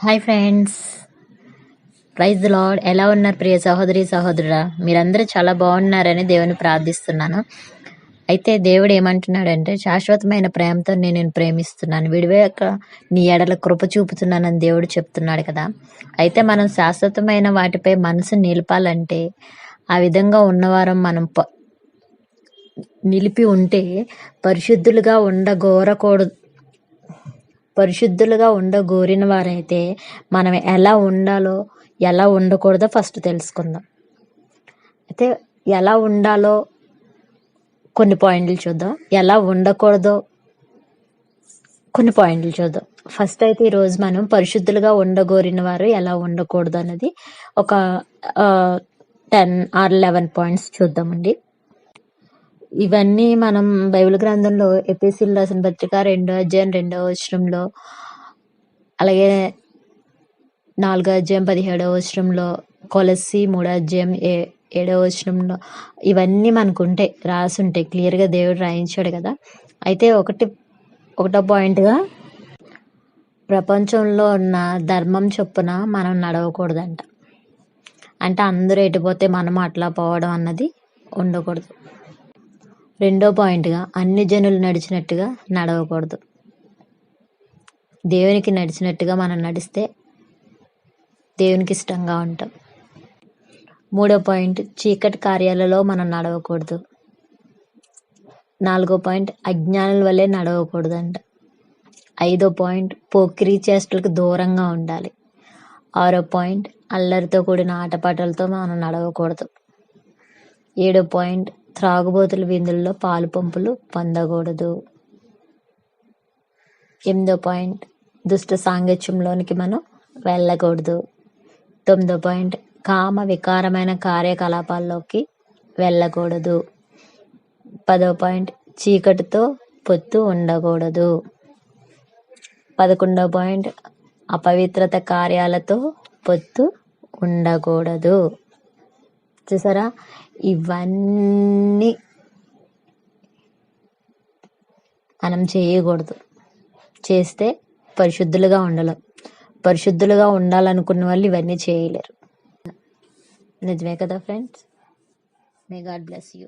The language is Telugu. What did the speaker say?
Hi friends, praise the Lord. ఎలా ఉన్నారు ప్రియ సహోదరి సహోదరుడా? మీరందరూ చాలా బాగున్నారని దేవుని ప్రార్థిస్తున్నాను. అయితే దేవుడు ఏమంటున్నాడంటే, శాశ్వతమైన ప్రేమతో నేను నిన్ను ప్రేమిస్తున్నాను, విడివేయక నీ ఎడల కృప చూపుతున్నానని దేవుడు చెప్తున్నాడు కదా. అయితే మనం శాశ్వతమైన వాటిపై మనసు నిలపాలంటే, ఆ విధంగా ఉన్నవారం మనం నిలిపి ఉంటే పరిశుద్ధులుగా ఉండగోరిన వారైతే మనం ఎలా ఉండాలో ఎలా ఉండకూడదో ఫస్ట్ తెలుసుకుందాం. అయితే ఎలా ఉండాలో కొన్ని పాయింట్లు చూద్దాం, ఎలా ఉండకూడదో కొన్ని పాయింట్లు చూద్దాం. ఫస్ట్ అయితే ఈరోజు మనం పరిశుద్ధులుగా ఉండగోరిన వారు ఎలా ఉండకూడదు అన్నది ఒక 10 or 11 పాయింట్స్ చూద్దామండి. ఇవన్నీ మనం బైబిల్ గ్రంథంలో ఎఫెసీయులకు రాసిన పత్రిక 2వ అధ్యాయం 2వ వచనంలో, అలాగే 4వ అధ్యాయం 17వ వచనంలో, కొలస్సీ 3వ అధ్యాయం 7వ వచనంలో ఇవన్నీ మనకు ఉంటాయి, రాసి ఉంటాయి, క్లియర్గా దేవుడు రాయించాడు కదా. అయితే ఒకటో పాయింట్గా, ప్రపంచంలో ఉన్న ధర్మం చొప్పున మనం నడవకూడదంట. అంటే అందరూ ఎటుపోతే మనం అట్లా పోవడం అన్నది ఉండకూడదు. రెండో పాయింట్గా, అన్ని జనులు నడిచినట్టుగా నడవకూడదు. దేవునికి నడిచినట్టుగా మనం నడిస్తే దేవునికి ఇష్టంగా ఉంటాం. మూడో పాయింట్, చీకటి కార్యాలలో మనం నడవకూడదు. 4వ పాయింట్, అజ్ఞానుల వల్లే నడవకూడదంట. 5వ పాయింట్, పోకిరీ చేష్టలకు దూరంగా ఉండాలి. 6వ పాయింట్, అల్లరితో కూడిన ఆటపాటలతో మనం నడవకూడదు. 7వ పాయింట్, త్రాగుబోతుల విందుల్లో పాలు పంపులు పొందకూడదు. 8వ పాయింట్, దుష్ట సాంగత్యంలోనికి మనం వెళ్ళకూడదు. 9వ పాయింట్, కామ వికారమైన కార్యకలాపాల్లోకి వెళ్ళకూడదు. 10వ పాయింట్, చీకటితో పొత్తు ఉండకూడదు. 11వ పాయింట్, అపవిత్రత కార్యాలతో పొత్తు ఉండకూడదు. చూసారా, ఇవన్నీ మనం చేయకూడదు. చేస్తే పరిశుద్ధులుగా ఉండలేం. పరిశుద్ధులుగా ఉండాలనుకున్న వాళ్ళు ఇవన్నీ చేయలేరు. నిజమే కదా friends? May God bless you.